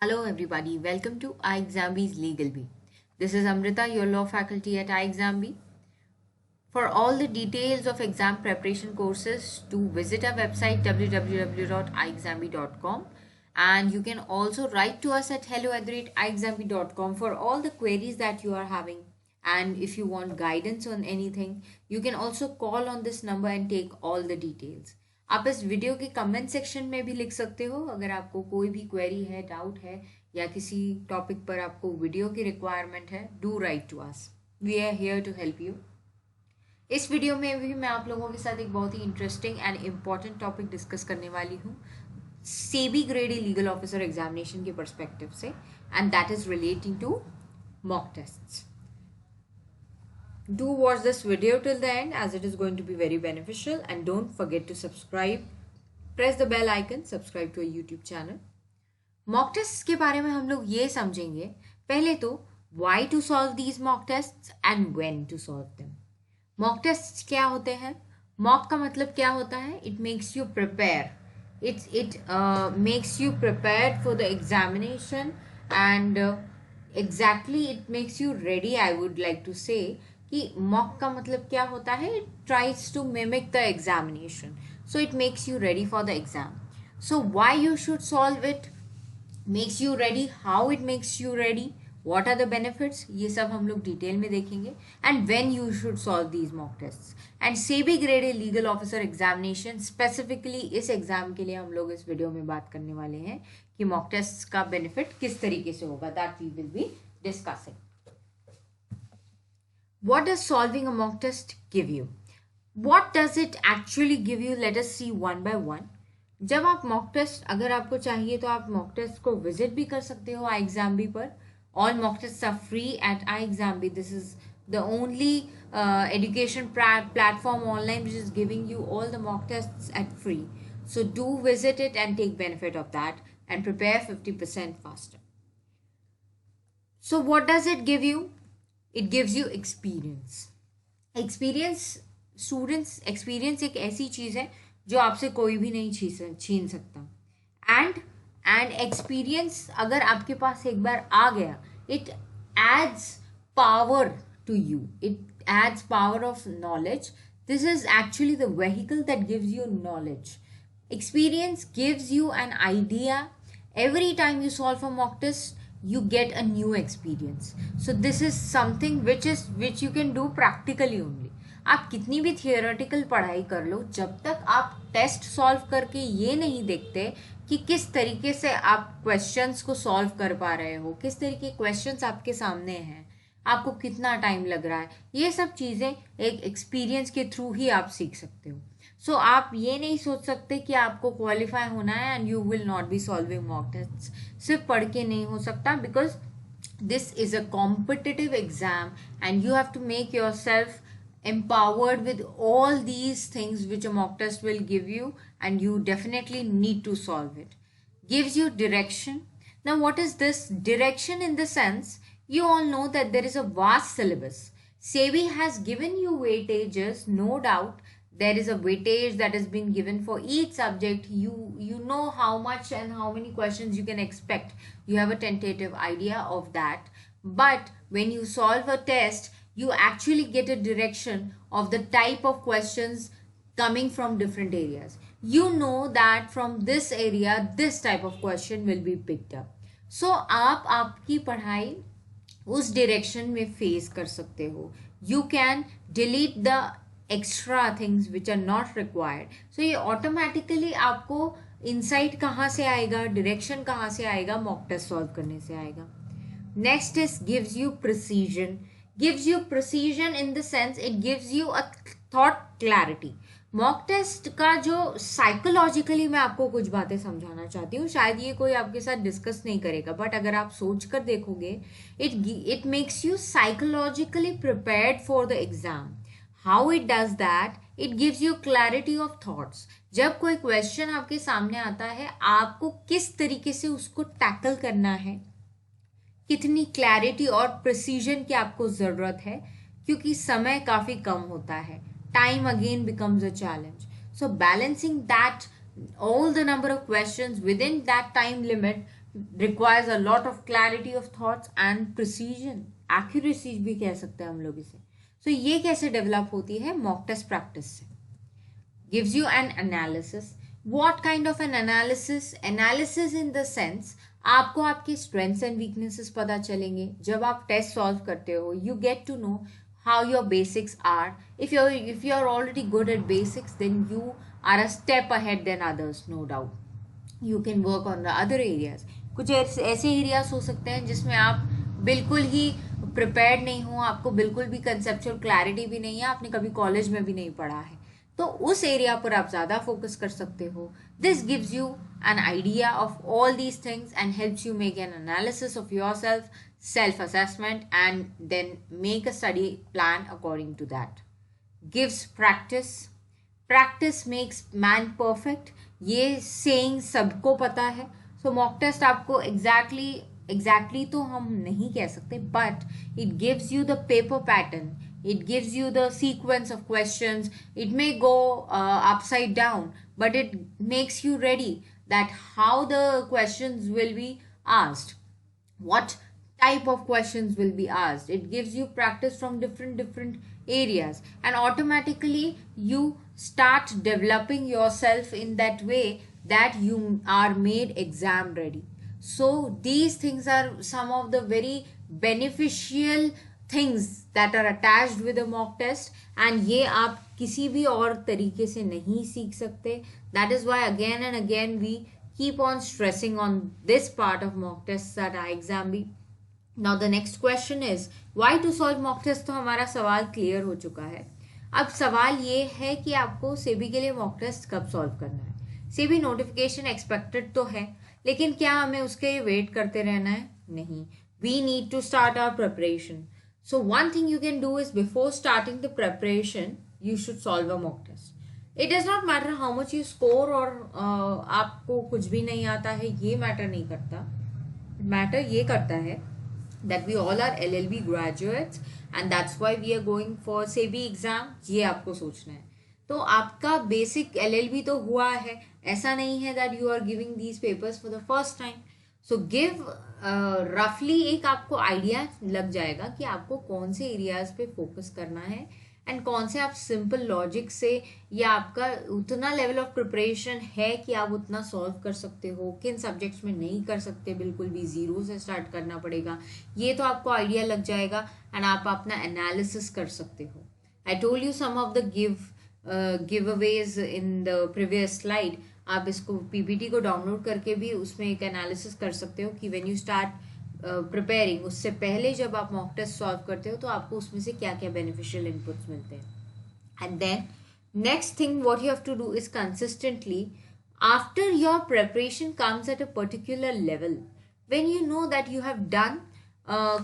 Hello, everybody. Welcome to iExamB's Legal Bee. This is Amrita, your law faculty at iExamB. For all the details of exam preparation courses, do visit our website www.iexamb.com, and you can also write to us at hello@iexamb.com for all the queries that you are having. And if you want guidance on anything, you can also call on this number and take all the details. आप इस video के comment section में भी लिख सकते हो अगर आपको कोई भी क्वेरी है, डाउट है या किसी टॉपिक पर आपको वीडियो की रिक्वायरमेंट है. Do write to us. We are here to help you. इस वीडियो में भी मैं आप लोगों के साथ एक बहुत ही interesting and important topic discuss करने वाली हूँ SEBI grade A legal officer examination के पर्सपेक्टिव से, and that is relating to mock tests. Do watch this video till the end as it is going to be very beneficial, and don't forget to subscribe. Press the bell icon, subscribe to our YouTube channel. Mock tests के बारे में हम लोग ये समझेंगे. पहले तो why to solve these mock tests and when to solve them. Mock tests क्या होते हैं? Mock का मतलब क्या होता है? It makes you prepare. It makes you prepared for the examination, and exactly it makes you ready. I would like to say कि mock का मतलब क्या होता है? It tries to mimic the examination, so it makes you ready for the exam. So why you should solve it, makes you ready, how it makes you ready, what are the benefits, ये सब हम लोग detail में देखेंगे. And when you should solve these mock tests. And SEBI grade A legal officer examination, specifically इस exam के लिए हम लोग इस वीडियो में बात करने वाले हैं कि मॉक टेस्ट का बेनिफिट किस तरीके से होगा. That we will be discussing. What does solving a mock test give you? What does it actually give you? Let us see one by one. जब आप मॉक टेस्ट अगर आपको चाहिए तो आप मॉक टेस्ट को विजिट भी कर सकते हो iExamB पर. All mock tests are free at iExamB. This is the only education platform online which is giving you all the mock tests at free. So do visit it and take benefit of that and prepare 50% faster. So what does it give you? It gives you experience. Students, experience एक ऐसी चीज है जो आपसे कोई भी नहीं छीन सकता. एंड एक्सपीरियंस अगर आपके पास एक बार आ गया, it adds power to you. It adds power of knowledge. This is actually the vehicle that gives you knowledge. Experience gives you an idea. Every time you solve a mock test, you get a new experience. So this is something which you can do practically only. आप कितनी भी theoretical पढ़ाई कर लो, जब तक आप test solve करके ये नहीं देखते कि किस तरीके से आप क्वेश्चंस को सॉल्व कर पा रहे हो, किस तरीके क्वेश्चंस आपके सामने हैं, आपको कितना टाइम लग रहा है, ये सब चीज़ें एक एक्सपीरियंस के थ्रू ही आप सीख सकते हो. सो आप ये नहीं सोच सकते कि आपको क्वालिफाई होना है and you will not be solving mock test. सिर्फ पढ़ के नहीं हो सकता, because this is a competitive exam and you have to make yourself empowered with all these things which a mock test will give you, and you definitely need to solve it. Gives you direction. Now what is this direction? In the sense, you all know that there is a vast syllabus. SEBI has given you weightages, no doubt. There is a weightage that is being given for each subject. You know how much and how many questions you can expect. You have a tentative idea of that. But when you solve a test, you actually get a direction of the type of questions coming from different areas. You know that from this area, this type of question will be picked up. So आप आपकी पढ़ाई उस direction में face कर सकते हो. You can delete the extra things which are not required. So ये automatically आपको insight कहाँ से आएगा, direction कहाँ से आएगा, mock test solve करने से आएगा. Next is gives you precision. Gives you precision in the sense it gives you a thought clarity. Mock test का जो साइकोलॉजिकली मैं आपको कुछ बातें समझाना चाहती हूँ, शायद ये कोई आपके साथ डिस्कस नहीं करेगा, बट अगर आप सोच कर देखोगे, it makes you psychologically prepared for the exam. How it does that? It gives you clarity of thoughts. जब कोई क्वेश्चन आपके सामने आता है, आपको किस तरीके से उसको टैकल करना है, कितनी क्लैरिटी और प्रिसीजन की आपको ज़रूरत है, क्योंकि समय काफ़ी कम होता है. Time again becomes a challenge. So balancing that all the number of questions within that time limit requires a lot of clarity of thoughts and precision, accuracy भी कह सकते हैं हम लोग इसे. So ये कैसे डेवलप होती है? मॉक टेस्ट प्रैक्टिस से. Gives you an analysis. What kind of an analysis? Analysis in the sense आपको आपके strengths and weaknesses पता चलेंगे. जब आप टेस्ट सॉल्व करते हो, you get to know how your basics are. If you're already good at basics, then you are a step ahead than others, no doubt. You can work on the other areas. कुछ ऐसे areas हो सकते हैं जिसमें आप बिल्कुल ही prepared नहीं हो, आपको बिल्कुल भी कंसेप्चुअल क्लैरिटी भी नहीं है, आपने कभी कॉलेज में भी नहीं पढ़ा है, तो उस एरिया पर आप ज़्यादा फोकस कर सकते हो. This gives you an idea of all these things and helps you make an analysis of your self, self assessment, and then make a study plan according to that. Gives practice makes man perfect. ये saying सबको पता है. So mock test आपको exactly तो हम नहीं कह सकते, but it gives you the paper pattern, it gives you the sequence of questions. It may go upside down, but it makes you ready that how the questions will be asked, what type of questions will be asked. It gives you practice from different areas, and automatically you start developing yourself in that way that you are made exam ready. So these things are some of the very beneficial things that are attached with a mock test, and ये आप किसी भी और तरीके से नहीं सीख सकते. That is why again and again we keep on stressing on this part of mock tests at iExamB. Now the next question is why to solve mock test. तो हमारा सवाल क्लियर हो चुका है. अब सवाल ये है कि आपको सेबी के लिए मॉक टेस्ट कब सॉल्व करना है. सेबी नोटिफिकेशन एक्सपेक्टेड तो है, लेकिन क्या हमें उसके लिए वेट करते रहना है? नहीं. We need to start our preparation. So one thing you can do is before starting the preparation you should solve a mock test. It does not matter how much you score, और आपको कुछ भी नहीं आता है, ये matter नहीं करता. मैटर ये करता है that we all are LLB graduates and that's why we are going for SEBI exam. ये आपको सोचना है. तो आपका बेसिक LLB तो हुआ है, ऐसा नहीं है that you are giving these papers for the first time. So give roughly एक आपको आइडिया लग जाएगा कि आपको कौन से एरियाज पे फोकस करना है एंड कौन से आप सिंपल लॉजिक से, या आपका उतना लेवल ऑफ प्रिपरेशन है कि आप उतना सॉल्व कर सकते हो, किन सब्जेक्ट्स में नहीं कर सकते, बिल्कुल भी जीरो से स्टार्ट करना पड़ेगा. ये तो आपको आइडिया लग जाएगा एंड आप अपना एनालिसिस कर सकते हो. I told you some of the giveaways in the previous slide. आप इसको पीपीटी को डाउनलोड करके भी उसमें एक एनालिसिस कर सकते हो कि व्हेन यू स्टार्ट प्रिपेयरिंग, उससे पहले जब आप मॉक टेस्ट सॉल्व करते हो तो आपको उसमें से क्या क्या बेनिफिशियल इनपुट्स मिलते हैं. And then next thing what you have to do is consistently after your preparation comes at a particular level, when you know that you have done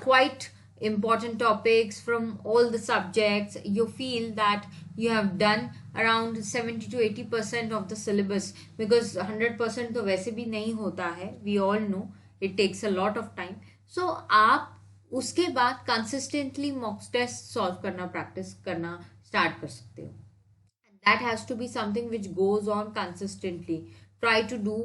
quite important topics from all the subjects, you feel that you have done around 70 to 80% of the syllabus, because 100% तो वैसे भी नहीं होता है, we all know it takes a lot of time. So आप उसके बाद consistently mock test solve करना, practice करना start कर सकते हो. And that has to be something which goes on consistently. Try to do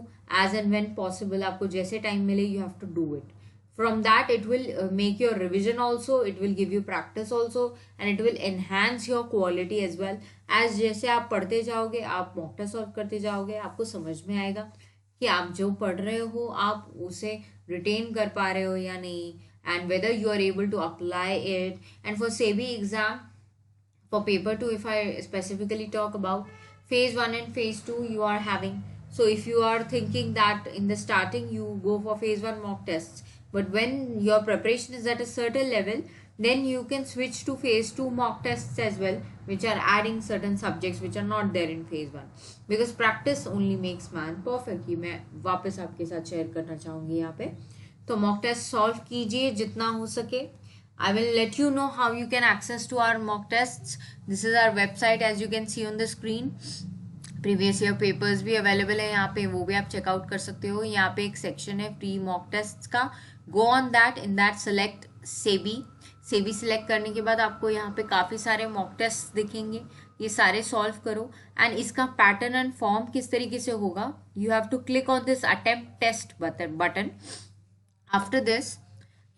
as and when possible. आपको जैसे time मिले you have to do it. From that it will make your revision also, it will give you practice also, and it will enhance your quality as well. As जैसे आप पढ़ते जाओगे, आप mock test solve करते जाओगे, आपको समझ में आएगा कि आप जो पढ़ रहे हो आप उसे retain कर पा रहे हो या नहीं, and whether you are able to apply it. And for SEBI exam, for paper 2, if I specifically talk about phase 1 and phase 2 you are having. So if you are thinking that in the starting you go for phase 1 mock tests, but when your preparation is at a certain level, then you can switch to phase 2 mock tests as well, which are adding certain subjects which are not there in phase 1, because practice only makes man perfect. ये मैं वापस आपके साथ share करना चाहूँगी यहाँ पे. तो mock test solve कीजिए जितना हो सके. I will let you know how you can access to our mock tests. This is our website as you can see on the screen. Previous year papers भी अवेलेबल है यहाँ पे, वो भी आप चेकआउट कर सकते हो. यहाँ पे एक सेक्शन है फ्री मॉक टेस्ट का. Go on that, in that select SEBI. SEBI select करने के बाद आपको यहाँ पे काफ़ी सारे मॉक टेस्ट दिखेंगे. ये सारे सॉल्व करो एंड इसका पैटर्न एंड फॉर्म किस तरीके से होगा, you have to click on this attempt test button. After this,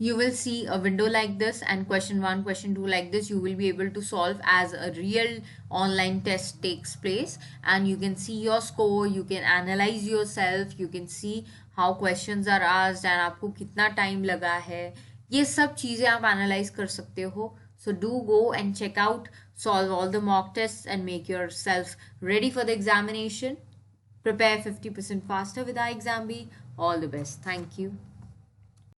you will see a window like this and question 1, question 2 like this. You will be able to solve as a real online test takes place, and you can see your score, you can analyze yourself, you can see how questions are asked and आपको कितना time लगा है. ये सब चीज़ें आप analyse कर सकते हो. So do go and check out, solve all the mock tests and make yourself ready for the examination. Prepare 50% faster with iExamBee. All the best. Thank you.